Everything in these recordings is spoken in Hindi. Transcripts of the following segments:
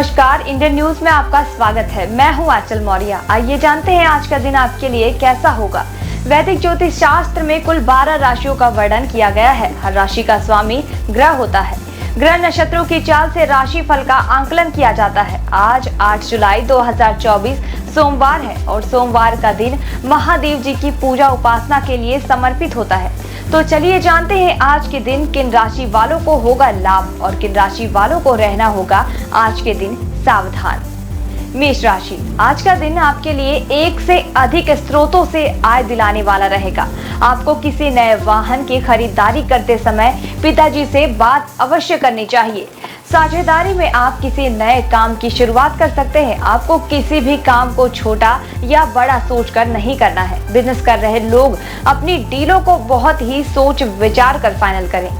नमस्कार, इंडियन न्यूज में आपका स्वागत है। मैं हूं आंचल मौर्य। आइए जानते हैं आज का दिन आपके लिए कैसा होगा। वैदिक ज्योतिष शास्त्र में कुल 12 राशियों का वर्णन किया गया है। हर राशि का स्वामी ग्रह होता है। ग्रह नक्षत्रों की चाल से राशि फल का आंकलन किया जाता है। आज 8 जुलाई 2024 सोमवार है और सोमवार का दिन महादेव जी की पूजा उपासना के लिए समर्पित होता है। तो चलिए जानते हैं आज के दिन किन राशि वालों को होगा लाभ और किन राशि वालों को रहना होगा आज के दिन सावधान। मेष राशि, आज का दिन आपके लिए एक से अधिक स्रोतों से आय दिलाने वाला रहेगा। आपको किसी नए वाहन की खरीदारी करते समय पिताजी से बात अवश्य करनी चाहिए। साझेदारी में आप किसी नए काम की शुरुआत कर सकते हैं। आपको किसी भी काम को छोटा या बड़ा सोचकर नहीं करना है। बिजनेस कर रहे लोग अपनी डीलों को बहुत ही सोच विचार कर फाइनल करें।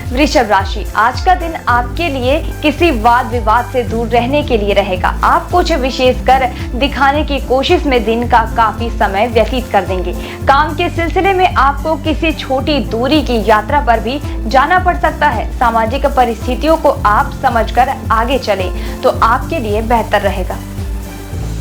वृषभ राशि, आज का दिन आपके लिए किसी वाद विवाद से दूर रहने के लिए रहेगा। आप कुछ विशेष कर दिखाने की कोशिश में दिन का काफी समय व्यतीत कर देंगे। काम के सिलसिले में आपको किसी छोटी दूरी की यात्रा पर भी जाना पड़ सकता है। सामाजिक परिस्थितियों को आप समझकर आगे चलें तो आपके लिए बेहतर रहेगा।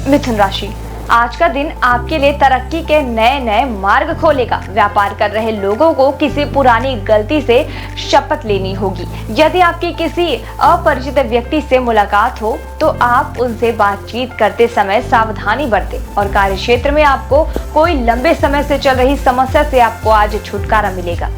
मिथुन राशि, आज का दिन आपके लिए तरक्की के नए नए मार्ग खोलेगा। व्यापार कर रहे लोगों को किसी पुरानी गलती से शपथ लेनी होगी। यदि आपकी किसी अपरिचित व्यक्ति से मुलाकात हो तो आप उनसे बातचीत करते समय सावधानी बरतें और कार्यक्षेत्र में आपको कोई लंबे समय से चल रही समस्या से आपको आज छुटकारा मिलेगा।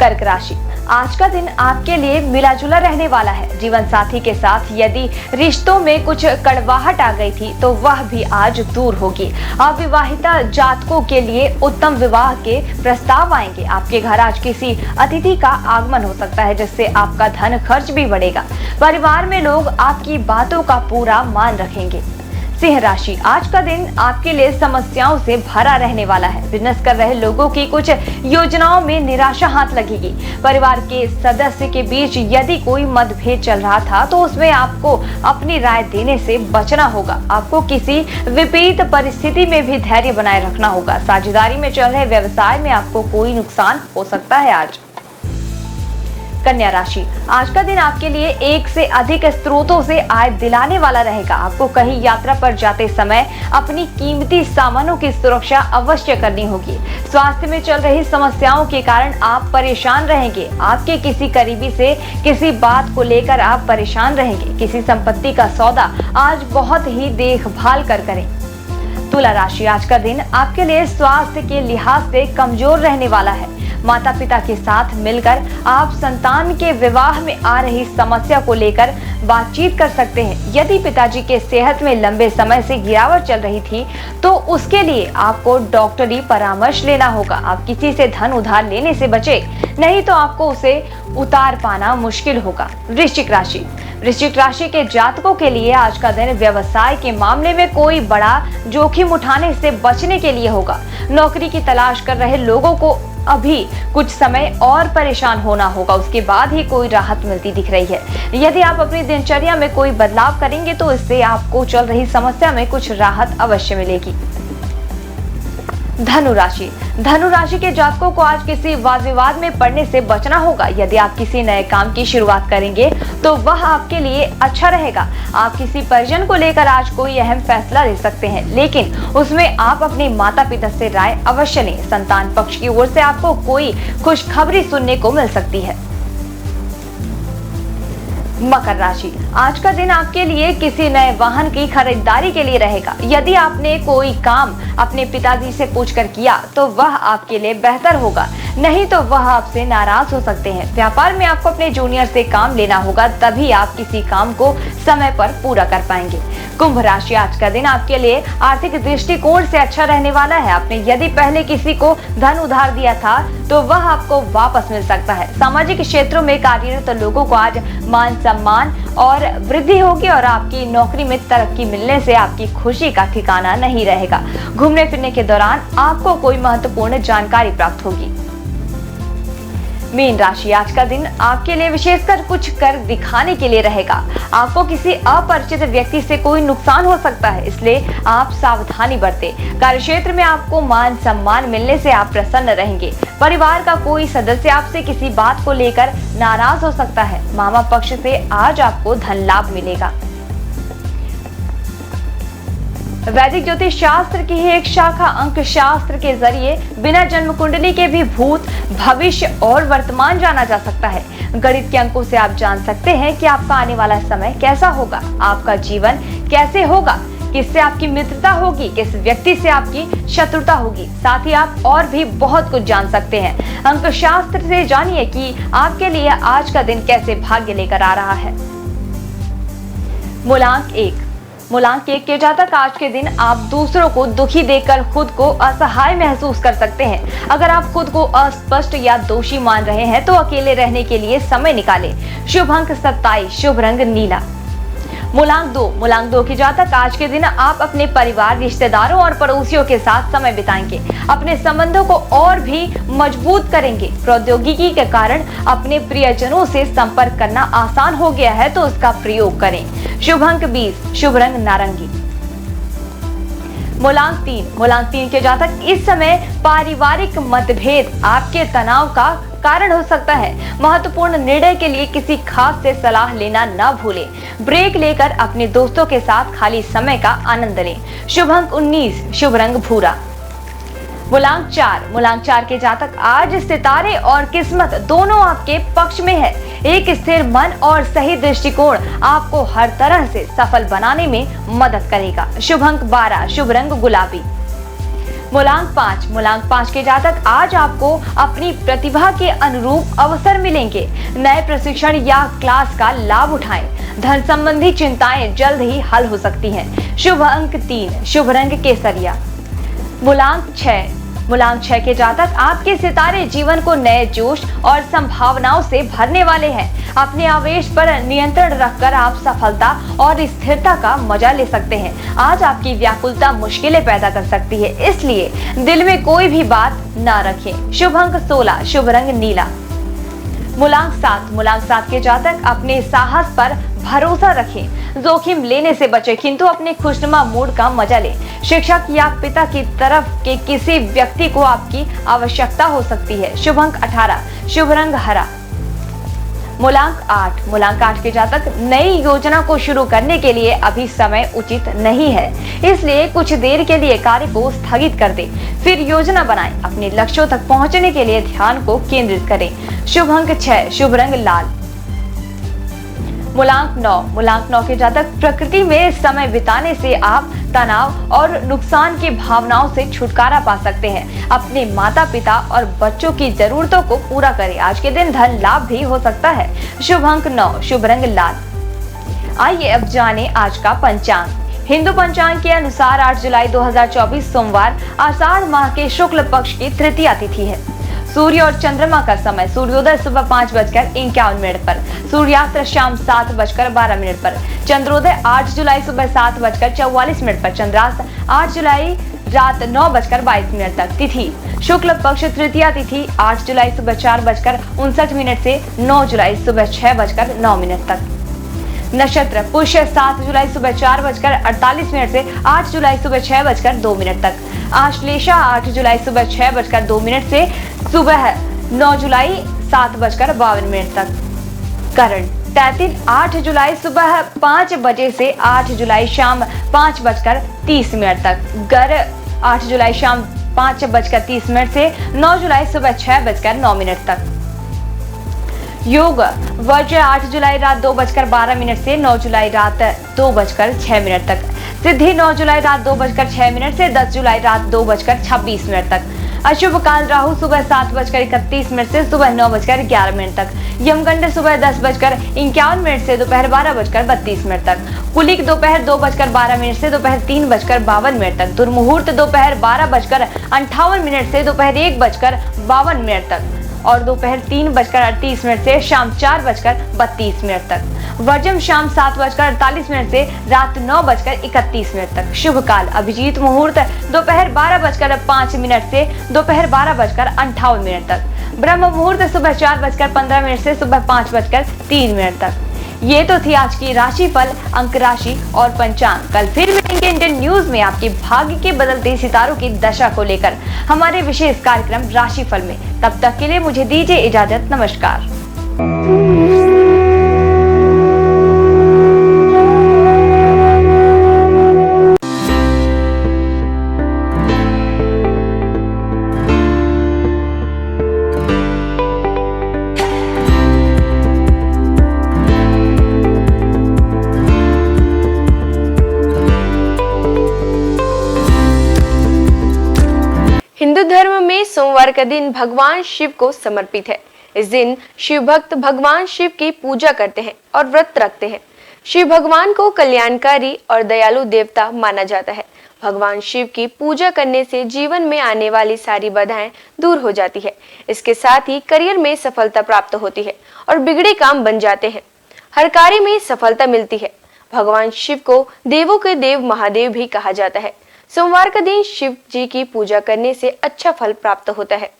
कर्क राशि, आज का दिन आपके लिए मिला जुला रहने वाला है। जीवन साथी के साथ यदि रिश्तों में कुछ कड़वाहट आ गई थी तो वह भी आज दूर होगी। अविवाहिता जातकों के लिए उत्तम विवाह के प्रस्ताव आएंगे। आपके घर आज किसी अतिथि का आगमन हो सकता है जिससे आपका धन खर्च भी बढ़ेगा। परिवार में लोग आपकी बातों का पूरा मान रखेंगे। सिंह राशि, आज का दिन आपके लिए समस्याओं से भरा रहने वाला है। बिजनेस कर रहे लोगों की कुछ योजनाओं में निराशा हाथ लगेगी। परिवार के सदस्य के बीच यदि कोई मतभेद चल रहा था तो उसमें आपको अपनी राय देने से बचना होगा। आपको किसी विपरीत परिस्थिति में भी धैर्य बनाए रखना होगा। साझेदारी में चल रहे व्यवसाय में आपको कोई नुकसान हो सकता है आज। कन्या राशि, आज का दिन आपके लिए एक से अधिक स्रोतों से आय दिलाने वाला रहेगा। आपको कहीं यात्रा पर जाते समय अपनी कीमती सामानों की सुरक्षा अवश्य करनी होगी। स्वास्थ्य में चल रही समस्याओं के कारण आप परेशान रहेंगे। आपके किसी करीबी से किसी बात को लेकर आप परेशान रहेंगे। किसी संपत्ति का सौदा आज बहुत ही देखभाल कर करें। तुला राशि, आज का दिन आपके लिए स्वास्थ्य के लिहाज से कमजोर रहने वाला है। माता पिता के साथ मिलकर आप संतान के विवाह में आ रही समस्या को लेकर बातचीत कर सकते हैं। यदि पिताजी के सेहत में लंबे समय से गिरावट चल रही थी तो उसके लिए आपको डॉक्टरी परामर्श लेना होगा। आप किसी से धन उधार लेने से बचे, नहीं तो आपको उसे उतार पाना मुश्किल होगा। वृश्चिक राशि, वृश्चिक राशि के जातकों के लिए आज का दिन व्यवसाय के मामले में कोई बड़ा जोखिम उठाने से बचने के लिए होगा। नौकरी की तलाश कर रहे लोगों को अभी कुछ समय और परेशान होना होगा, उसके बाद ही कोई राहत मिलती दिख रही है। यदि आप अपनी दिनचर्या में कोई बदलाव करेंगे तो इससे आपको चल रही समस्या में कुछ राहत अवश्य मिलेगी। धनु राशि, धनु राशि के जातकों को आज किसी वाद विवाद में पड़ने से बचना होगा। यदि आप किसी नए काम की शुरुआत करेंगे तो वह आपके लिए अच्छा रहेगा। आप किसी परिजन को लेकर आज कोई अहम फैसला ले सकते हैं, लेकिन उसमें आप अपने माता पिता से राय अवश्य लें। संतान पक्ष की ओर से आपको कोई खुशखबरी सुनने को मिल सकती है। मकर राशि, आज का दिन आपके लिए किसी नए वाहन की खरीदारी के लिए रहेगा। यदि आपने कोई काम अपने पिताजी से पूछकर किया तो वह आपके लिए बेहतर होगा, नहीं तो वह आपसे नाराज हो सकते हैं। व्यापार में आपको अपने जूनियर से काम लेना होगा, तभी आप किसी काम को समय पर पूरा कर पाएंगे। कुंभ राशि, आज का दिन आपके लिए आर्थिक दृष्टिकोण से अच्छा रहने वाला है। आपने यदि पहले किसी को धन उधार दिया था तो वह आपको वापस मिल सकता है। सामाजिक क्षेत्रों में कार्यरत लोगों को आज मान सम्मान और वृद्धि होगी और आपकी नौकरी में तरक्की मिलने से आपकी खुशी का ठिकाना नहीं रहेगा। घूमने फिरने के दौरान आपको कोई महत्वपूर्ण जानकारी प्राप्त होगी। मीन राशि, आज का दिन आपके लिए विशेषकर कुछ कर दिखाने के लिए रहेगा। आपको किसी अपरिचित व्यक्ति से कोई नुकसान हो सकता है, इसलिए आप सावधानी बरतें। कार्यक्षेत्र में आपको मान सम्मान मिलने से आप प्रसन्न रहेंगे। परिवार का कोई सदस्य आपसे किसी बात को लेकर नाराज हो सकता है। मामा पक्ष से आज आपको धन लाभ मिलेगा। वैदिक ज्योतिष शास्त्र की ही एक शाखा अंक शास्त्र के जरिए बिना जन्म कुंडली के भी भूत, भविष्य और वर्तमान जाना जा सकता है। गणित के अंकों से आप जान सकते हैं कि आपका आने वाला समय कैसा होगा, आपका जीवन कैसे होगा, किससे आपकी मित्रता होगी, किस व्यक्ति से आपकी शत्रुता होगी। साथ ही आप और भी बहुत कुछ जान सकते हैं। अंक शास्त्र से जानिए कि आपके लिए आज का दिन कैसे भाग्य लेकर आ रहा है। मूलांक 1, मूलांक 1 के जातक, आज के दिन आप दूसरों को दुखी देखकर खुद को असहाय महसूस कर सकते हैं। अगर आप खुद को अस्पष्ट या दोषी मान रहे हैं तो अकेले रहने के लिए समय निकालें। शुभ अंक 27, शुभ रंग नीला। मूलांक 2, मूलांक 2 के जातक, आज के दिन आप अपने परिवार, रिश्तेदारों और पड़ोसियों के साथ समय बिताएंगे। अपने संबंधों को और भी मजबूत करेंगे। प्रौद्योगिकी के कारण अपने प्रियजनों से संपर्क करना आसान हो गया है, तो उसका प्रयोग करें। शुभ अंक 20, शुभ रंग नारंगी। मूलांक 3, मूलांक 3 के जातक, इस समय पारिवारिक मतभेद आपके तनाव का कारण हो सकता है। महत्वपूर्ण निर्णय के लिए किसी खास से सलाह लेना न भूलें। ब्रेक लेकर अपने दोस्तों के साथ खाली समय का आनंद लें। शुभ अंक 19, शुभ रंग भूरा। मूलांक 4, मूलांक 4 के जातक, आज सितारे और किस्मत दोनों आपके पक्ष में है। एक स्थिर मन और सही दृष्टिकोण आपको हर तरह से सफल बनाने में मदद करेगा। शुभ अंक 12, शुभ रंग गुलाबी। मूलांक 5, मूलांक 5 के जातक, आज आपको अपनी प्रतिभा के अनुरूप अवसर मिलेंगे। नए प्रशिक्षण या क्लास का लाभ उठाएं। धन संबंधी चिंताएं जल्द ही हल हो सकती हैं। शुभ अंक 3, शुभ रंग केसरिया। मूलांक 6, मूलांक 6 के जातक, आपके सितारे जीवन को नए जोश और संभावनाओं से भरने वाले हैं। अपने आवेश पर नियंत्रण रखकर आप सफलता और स्थिरता का मजा ले सकते हैं। आज आपकी व्याकुलता मुश्किलें पैदा कर सकती है, इसलिए दिल में कोई भी बात ना रखें। शुभ अंक 16, शुभ रंग नीला। मूलांक 7, मूलांक 7 के जातक, अपने साहस पर भरोसा रखें। जोखिम लेने से बचें, किंतु अपने खुशनुमा मूड का मजा लें। शिक्षक या पिता की तरफ के किसी व्यक्ति को आपकी आवश्यकता हो सकती है। शुभ अंक 18, शुभ रंग हरा। मूलांक 8, मूलांक 8 के जातक, नई योजना को शुरू करने के लिए अभी समय उचित नहीं है, इसलिए कुछ देर के लिए कार्य को स्थगित कर दें, फिर योजना बनाएं। अपने लक्ष्यों तक पहुंचने के लिए ध्यान को केंद्रित करें। शुभ अंक 6, शुभ रंग लाल। मूलांक 9, मूलांक 9 के जातक, प्रकृति में समय बिताने से आप तनाव और नुकसान की भावनाओं से छुटकारा पा सकते हैं। अपने माता पिता और बच्चों की जरूरतों को पूरा करें। आज के दिन धन लाभ भी हो सकता है। शुभ अंक 9, शुभ रंग लाल। आइए अब जाने आज का पंचांग। हिंदू पंचांग के अनुसार 8 जुलाई 2024 सोमवार, आषाढ़ माह के शुक्ल पक्ष की तृतीया तिथि है। सूर्य और चंद्रमा का समय, सूर्योदय सुबह 5:51 पर, सूर्यास्त शाम 7:12 पर, चंद्रोदय 8 जुलाई सुबह 7:44 पर, चंद्रास्त 8 जुलाई रात 9:22 तक। तिथि शुक्ल पक्ष तृतीया तिथि 8 जुलाई सुबह 4:59 से 9 जुलाई सुबह 6:09 तक। नक्षत्र पुष्य 7 जुलाई सुबह 4:48 से 8 जुलाई सुबह 6:02 तक। आश्लेषा 8 जुलाई सुबह 6:02 से सुबह 9 जुलाई 7:52 तक। करण तैतिल 8 जुलाई सुबह 5 बजे से 8 जुलाई शाम 5:30 तक। गर 8 जुलाई शाम 5:30 से 9 जुलाई सुबह 6:09 तक। योग वज्र 8 जुलाई रात 2:12 से 9 जुलाई रात 2:06 तक। सिद्धि 9 जुलाई रात 2:06 से 10 जुलाई रात 2:26 तक। अशुभ काल राहु सुबह 7:31 से सुबह 9:11 तक। यमगंड सुबह 10:51 से दोपहर 12:32 तक। कुलिक दोपहर 2:12 से दोपहर 3:52 तक। दुर्मुहूर्त दोपहर 12:58 से दोपहर 1:52 तक और दोपहर 3:38 से शाम 4:32 तक। वर्जम शाम 7:48 से रात 9:31 तक। शुभ काल अभिजीत मुहूर्त दोपहर 12:05 से दोपहर 12:58 तक। ब्रह्म मुहूर्त सुबह 4:15 से सुबह 5:03 तक। ये तो थी आज की राशिफल, अंक राशि और पंचांग। कल फिर मिलेंगे इंडियन न्यूज में आपके भाग्य के बदलते सितारों की दशा को लेकर हमारे विशेष कार्यक्रम राशिफल में। तब तक के लिए मुझे दीजिए इजाजत। नमस्कार। हिंदू धर्म में सोमवार का दिन भगवान शिव को समर्पित है। इस दिन शिव भक्त भगवान शिव की पूजा करते हैं और व्रत रखते हैं। शिव भगवान को कल्याणकारी और दयालु देवता माना जाता है। भगवान शिव की पूजा करने से जीवन में आने वाली सारी बाधाएं दूर हो जाती है। इसके साथ ही करियर में सफलता प्राप्त होती है और बिगड़े काम बन जाते हैं। हर कार्य में सफलता मिलती है। भगवान शिव को देवों के देव महादेव भी कहा जाता है। सोमवार का दिन शिव जी की पूजा करने से अच्छा फल प्राप्त होता है।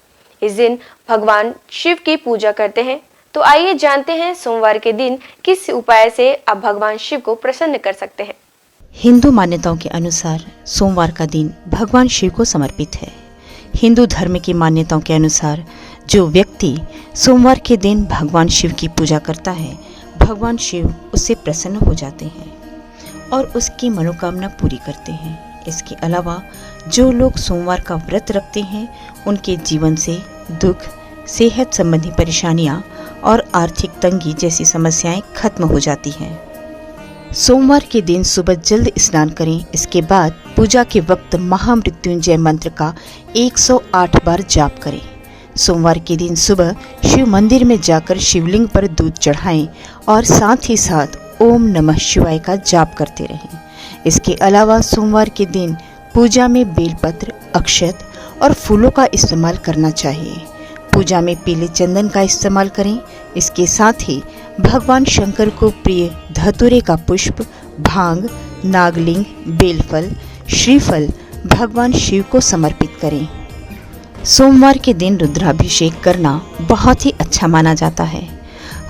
इस दिन भगवान शिव की पूजा करते हैं। तो आइए जानते हैं सोमवार के दिन किस उपाय से आप भगवान शिव को प्रसन्न कर सकते हैं। हिंदू मान्यताओं के अनुसार सोमवार का दिन भगवान शिव को समर्पित है। हिंदू धर्म की मान्यताओं के अनुसार जो व्यक्ति सोमवार के दिन भगवान शिव की पूजा करता है, भगवान शिव उससे प्रसन्न हो जाते हैं और उसकी मनोकामना पूरी करते हैं। इसके अलावा जो लोग सोमवार का व्रत रखते हैं, उनके जीवन से दुख, सेहत संबंधी परेशानियां और आर्थिक तंगी जैसी समस्याएं खत्म हो जाती हैं। सोमवार के दिन सुबह जल्द स्नान करें। इसके बाद पूजा के वक्त महामृत्युंजय मंत्र का 108 बार जाप करें। सोमवार के दिन सुबह शिव मंदिर में जाकर शिवलिंग पर दूध चढ़ाएं और साथ ही साथ ओम नमः शिवाय का जाप करते रहें। इसके अलावा सोमवार के दिन पूजा में बेलपत्र, अक्षत और फूलों का इस्तेमाल करना चाहिए। पूजा में पीले चंदन का इस्तेमाल करें। इसके साथ ही भगवान शंकर को प्रिय धतूरे का पुष्प, भांग, नागलिंग, बेलफल, श्रीफल भगवान शिव को समर्पित करें। सोमवार के दिन रुद्राभिषेक करना बहुत ही अच्छा माना जाता है।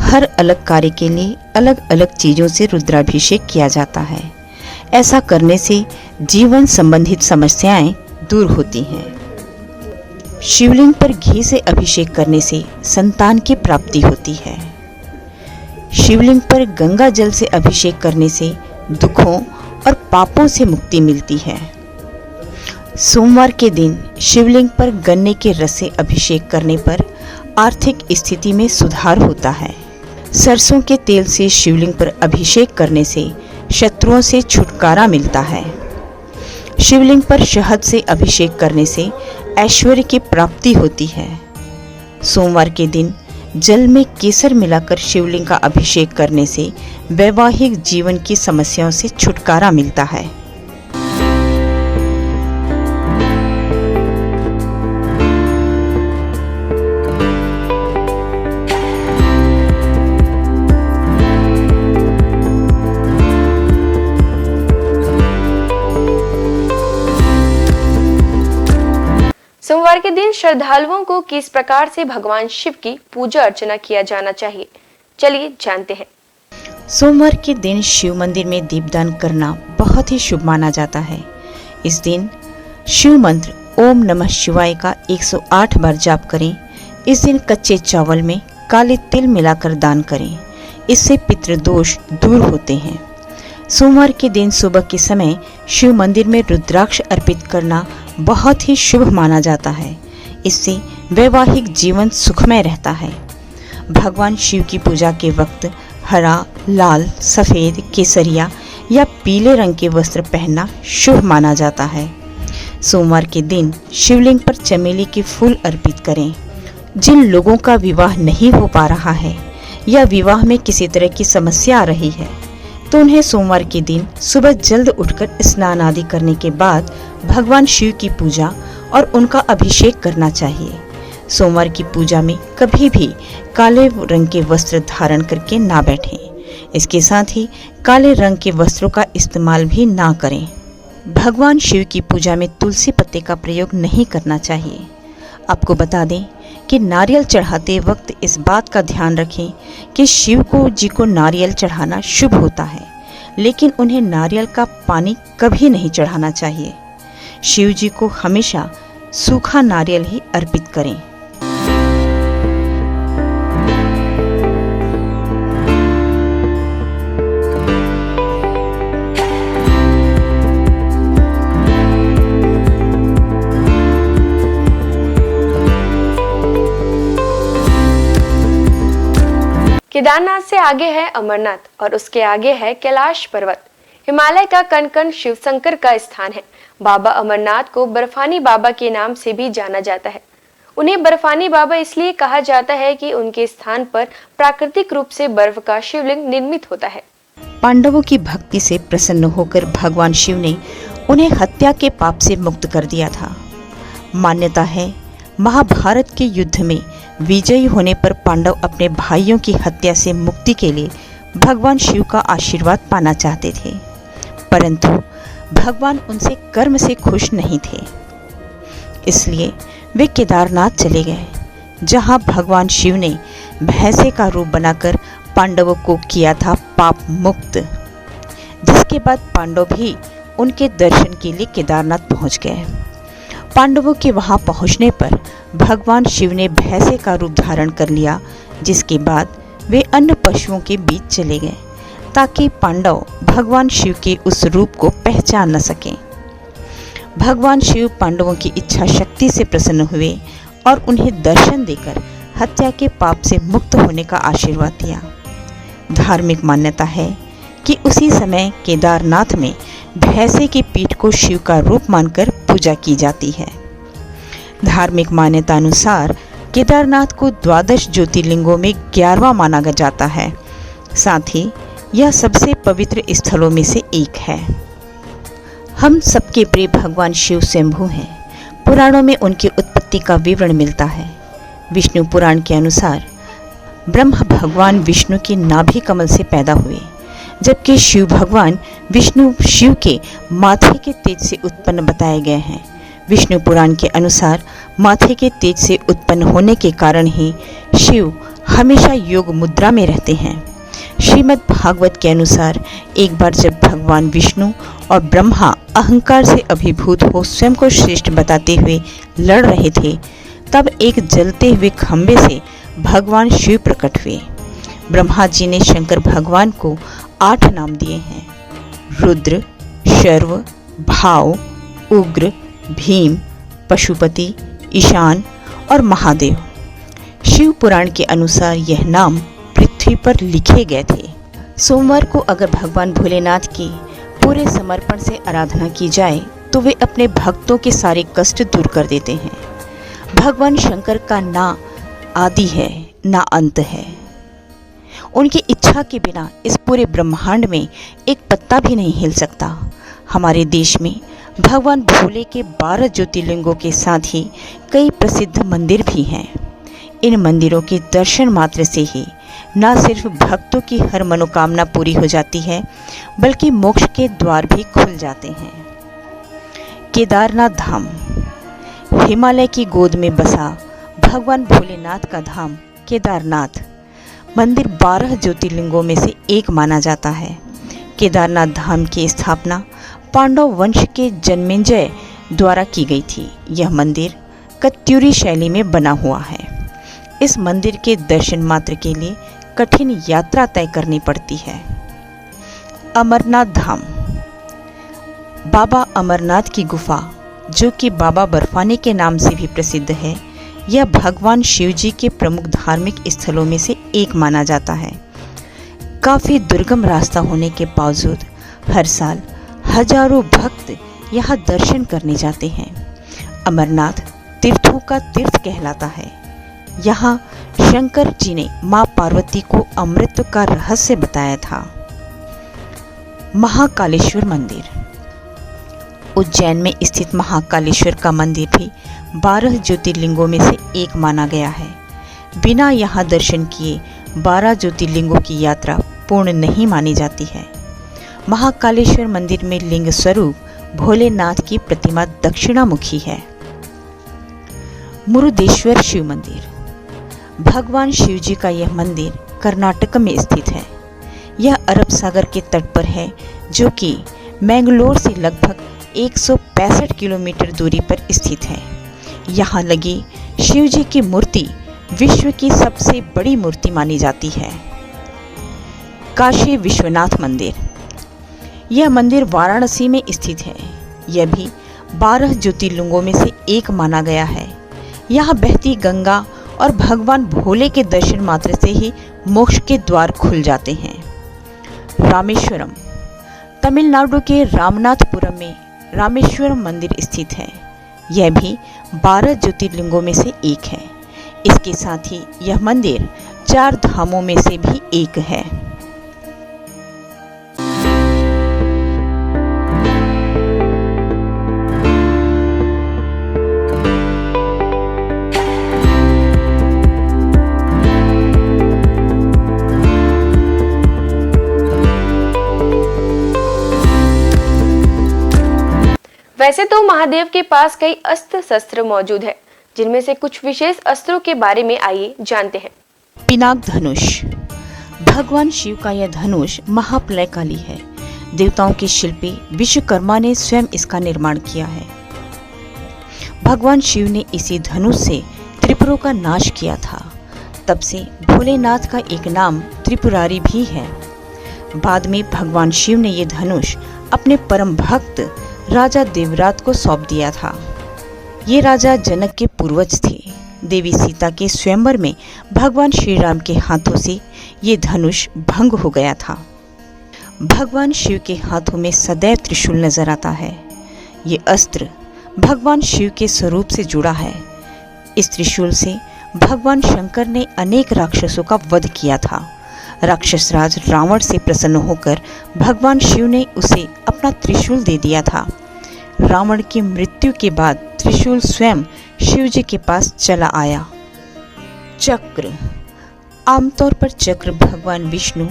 हर अलग कार्य के लिए अलग अलग चीजों से रुद्राभिषेक किया जाता है। ऐसा करने से जीवन संबंधित समस्याएं दूर होती हैं। शिवलिंग पर घी से अभिषेक करने से संतान की प्राप्ति होती है। शिवलिंग पर गंगा जल से अभिषेक करने से दुखों और पापों से मुक्ति मिलती है। सोमवार के दिन शिवलिंग पर गन्ने के रस से अभिषेक करने पर आर्थिक स्थिति में सुधार होता है। सरसों के तेल से शिवलिंग पर अभिषेक करने से शत्रुओं से छुटकारा मिलता है। शिवलिंग पर शहद से अभिषेक करने से ऐश्वर्य की प्राप्ति होती है। सोमवार के दिन जल में केसर मिलाकर शिवलिंग का अभिषेक करने से वैवाहिक जीवन की समस्याओं से छुटकारा मिलता है। सोमवार के दिन श्रद्धालुओं को किस प्रकार से भगवान शिव की पूजा अर्चना किया जाना चाहिए, चलिए जानते हैं। सोमवार के दिन शिव मंदिर में दीपदान करना बहुत ही शुभ माना जाता है। इस दिन शिव मंत्र ओम नमः शिवाय का 108 बार जाप करें। इस दिन कच्चे चावल में काले तिल मिलाकर दान करें। इससे पितृदोष दूर होते हैं। सोमवार के दिन सुबह के समय शिव मंदिर में रुद्राक्ष अर्पित करना बहुत ही शुभ माना जाता है। इससे वैवाहिक जीवन सुखमय रहता है। भगवान शिव की पूजा के वक्त हरा, लाल, सफ़ेद, केसरिया या पीले रंग के वस्त्र पहनना शुभ माना जाता है। सोमवार के दिन शिवलिंग पर चमेली के फूल अर्पित करें। जिन लोगों का विवाह नहीं हो पा रहा है या विवाह में किसी तरह की समस्या आ रही है, तो उन्हें सोमवार के दिन सुबह जल्द उठकर स्नान आदि करने के बाद भगवान शिव की पूजा और उनका अभिषेक करना चाहिए। सोमवार की पूजा में कभी भी काले रंग के वस्त्र धारण करके ना बैठें। इसके साथ ही काले रंग के वस्त्रों का इस्तेमाल भी ना करें। भगवान शिव की पूजा में तुलसी पत्ते का प्रयोग नहीं करना चाहिए। आपको बता दें कि नारियल चढ़ाते वक्त इस बात का ध्यान रखें कि शिव जी को नारियल चढ़ाना शुभ होता है, लेकिन उन्हें नारियल का पानी कभी नहीं चढ़ाना चाहिए। शिव जी को हमेशा सूखा नारियल ही अर्पित करें। केदारनाथ से आगे है अमरनाथ और उसके आगे है कैलाश पर्वत। हिमालय का कण कण शिव शंकर का स्थान है। बाबा अमरनाथ को बर्फानी बाबा के नाम से भी जाना जाता है। उन्हें बर्फानी बाबा इसलिए कहा जाता है कि उनके स्थान पर प्राकृतिक रूप से बर्फ का शिवलिंग निर्मित होता है। पांडवों की भक्ति से प्रसन्न होकर भगवान शिव ने उन्हें हत्या के पाप से मुक्त कर दिया था। मान्यता है, महाभारत के युद्ध में विजयी होने पर पांडव अपने भाइयों की हत्या से मुक्ति के लिए भगवान शिव का आशीर्वाद पाना चाहते थे, परंतु भगवान उनसे कर्म से खुश नहीं थे। इसलिए वे केदारनाथ चले गए, जहां भगवान शिव ने भैंसे का रूप बनाकर पांडवों को किया था पाप मुक्त। जिसके बाद पांडव भी उनके दर्शन के लिए केदारनाथ पहुंच गए। पांडवों के वहां पहुंचने पर भगवान शिव ने भैंसे का रूप धारण कर लिया, जिसके बाद वे अन्य पशुओं के बीच चले गए ताकि पांडव भगवान शिव के उस रूप को पहचान न सकें। भगवान शिव पांडवों की इच्छा शक्ति से प्रसन्न हुए और उन्हें दर्शन देकर हत्या के पाप से मुक्त होने का आशीर्वाद दिया। धार्मिक मान्यता है कि उसी समय केदारनाथ में भैंसे की पीठ को शिव का रूप मानकर पूजा की जाती है। धार्मिक मान्यता अनुसार केदारनाथ को 12 ज्योतिर्लिंगों में 11वां माना जाता है। साथ ही यह सबसे पवित्र स्थलों में से एक है। हम सबके प्रिय भगवान शिव स्वयंभू हैं। पुराणों में उनकी उत्पत्ति का विवरण मिलता है। विष्णु पुराण के अनुसार ब्रह्मा भगवान विष्णु के नाभि कमल से पैदा हुए, जबकि शिव भगवान विष्णु शिव के माथे के तेज से उत्पन्न बताए गए हैं। विष्णु पुराण के अनुसार माथे के तेज से उत्पन्न होने के कारण ही शिव हमेशा योग मुद्रा में रहते हैं। श्रीमद् भागवत के अनुसार एक बार जब भगवान विष्णु और ब्रह्मा अहंकार से अभिभूत हो स्वयं को श्रेष्ठ बताते हुए लड़ रहे थे, तब एक जलते हुए खंभे से भगवान शिव प्रकट हुए। ब्रह्मा जी ने शंकर भगवान को 8 नाम दिए हैं: रुद्र, शर्व, भाव, उग्र, भीम, पशुपति, ईशान और महादेव। शिव पुराण के अनुसार यह नाम पृथ्वी पर लिखे गए थे। सोमवार को अगर भगवान भोलेनाथ की पूरे समर्पण से आराधना की जाए तो वे अपने भक्तों के सारे कष्ट दूर कर देते हैं। भगवान शंकर का ना आदि है ना अंत है। उनकी इच्छा के बिना इस पूरे ब्रह्मांड में एक पत्ता भी नहीं हिल सकता। हमारे देश में भगवान भोले के 12 ज्योतिर्लिंगों के साथ ही कई प्रसिद्ध मंदिर भी हैं। इन मंदिरों के दर्शन मात्र से ही न सिर्फ भक्तों की हर मनोकामना पूरी हो जाती है, बल्कि मोक्ष के द्वार भी खुल जाते हैं। केदारनाथ धाम हिमालय की गोद में बसा भगवान भोलेनाथ का धाम केदारनाथ मंदिर 12 ज्योतिर्लिंगों में से एक माना जाता है। केदारनाथ धाम की स्थापना पांडव वंश के जन्मेजय द्वारा की गई थी। यह मंदिर कत्यूरी शैली में बना हुआ है। इस मंदिर के दर्शन मात्र के लिए कठिन यात्रा तय करनी पड़ती है। अमरनाथ धाम बाबा अमरनाथ की गुफा, जो कि बाबा बर्फानी के नाम से भी प्रसिद्ध है, यह भगवान शिव जी के प्रमुख धार्मिक स्थलों में से एक माना जाता है। काफ़ी दुर्गम रास्ता होने के बावजूद हर साल हजारों भक्त यहाँ दर्शन करने जाते हैं। अमरनाथ तीर्थों का तीर्थ कहलाता है। यहाँ शंकर जी ने माँ पार्वती को अमृत का रहस्य बताया था। महाकालेश्वर मंदिर उज्जैन में स्थित महाकालेश्वर का मंदिर भी 12 ज्योतिर्लिंगों में से एक माना गया है। बिना यहाँ दर्शन किए 12 ज्योतिर्लिंगों की यात्रा पूर्ण नहीं मानी जाती है। महाकालेश्वर मंदिर में लिंग स्वरूप भोलेनाथ की प्रतिमा दक्षिणामुखी है। मुरुदेश्वर शिव मंदिर भगवान शिव जी का यह मंदिर कर्नाटक में स्थित है। यह अरब सागर के तट पर है, जो कि मैंगलोर से लगभग 165 किलोमीटर दूरी पर स्थित है। यहाँ लगी शिव जी की मूर्ति विश्व की सबसे बड़ी मूर्ति मानी जाती है। काशी विश्वनाथ मंदिर। यह मंदिर वाराणसी में स्थित है। यह भी 12 ज्योतिर्लिंगों में से एक माना गया है। यहाँ बहती गंगा और भगवान भोले के दर्शन मात्र से ही मोक्ष के द्वार खुल जाते हैं। रामेश्वरम। तमिलनाडु के रामनाथपुरम में रामेश्वरम मंदिर स्थित है। यह भी 12 ज्योतिर्लिंगों में से एक है। इसके साथ ही यह मंदिर 4 धामों में से भी एक है। वैसे तो महादेव के पास कई अस्त्र शस्त्र मौजूद है, जिनमें से कुछ विशेष अस्त्रों के बारे में आइए जानते हैं। पिनाक धनुष। भगवान शिव का यह धनुष महाप्रलयकाली है। देवताओं के शिल्पी विश्वकर्मा ने स्वयं इसका निर्माण किया है। भगवान शिव ने इसी धनुष से त्रिपुरों का नाश किया था। तब से भोलेनाथ का एक नाम त्रिपुरारी भी है। बाद में भगवान शिव ने यह धनुष अपने परम भक्त राजा देवरात को सौंप दिया था। ये राजा जनक के पूर्वज थे। देवी सीता के स्वयंवर में भगवान श्री राम के हाथों से ये धनुष भंग हो गया था। भगवान शिव के हाथों में सदैव त्रिशूल नजर आता है। ये अस्त्र भगवान शिव के स्वरूप से जुड़ा है। इस त्रिशूल से भगवान शंकर ने अनेक राक्षसों का वध किया था। राक्षस राज रावण से प्रसन्न होकर भगवान शिव ने उसे अपना त्रिशूल दे दिया था। रावण की मृत्यु के बाद त्रिशूल स्वयं शिव जी के पास चला आया। चक्र। आमतौर पर चक्र भगवान विष्णु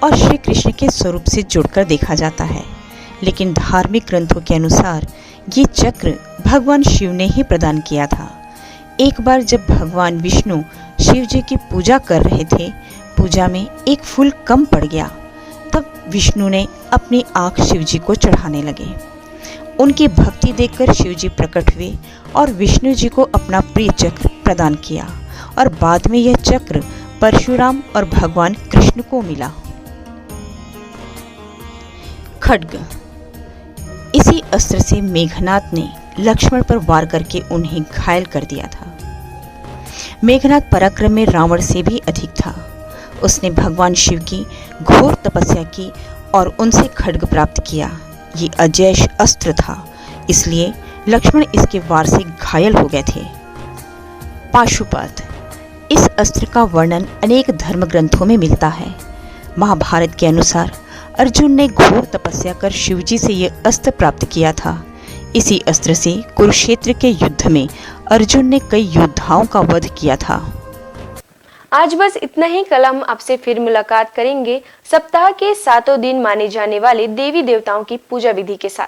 और श्री कृष्ण के स्वरूप से जुड़कर देखा जाता है, लेकिन धार्मिक ग्रंथों के अनुसार ये चक्र भगवान शिव ने ही प्रदान किया था। एक बार जब भगवान विष्णु शिव जी की पूजा कर रहे थे, पूजा में एक फूल कम पड़ गया। तब विष्णु ने अपनी आंख शिव जी को चढ़ाने लगे। उनकी भक्ति देखकर शिव जी प्रकट हुए और विष्णु जी को अपना प्रिय चक्र प्रदान किया और बाद में यह चक्र परशुराम और भगवान कृष्ण को मिला। खड्ग। इसी अस्त्र से मेघनाद ने लक्ष्मण पर वार करके उन्हें घायल कर दिया था। मेघनाद पराक्रम में रावण से भी अधिक था। उसने भगवान शिव की घोर तपस्या की और उनसे खड्ग प्राप्त किया। ये अजैश अस्त्र था, इसलिए लक्ष्मण इसके वार से घायल हो गए थे। पाशुपत। इस अस्त्र का वर्णन अनेक धर्म ग्रंथों में मिलता है। महाभारत के अनुसार अर्जुन ने घोर तपस्या कर शिवजी से यह अस्त्र प्राप्त किया था। इसी अस्त्र से कुरुक्षेत्र के युद्ध में अर्जुन ने कई योद्धाओं का वध किया था। आज बस इतना ही। कल हम आपसे फिर मुलाकात करेंगे सप्ताह के 7 दिन माने जाने वाले देवी देवताओं की पूजा विधि के साथ।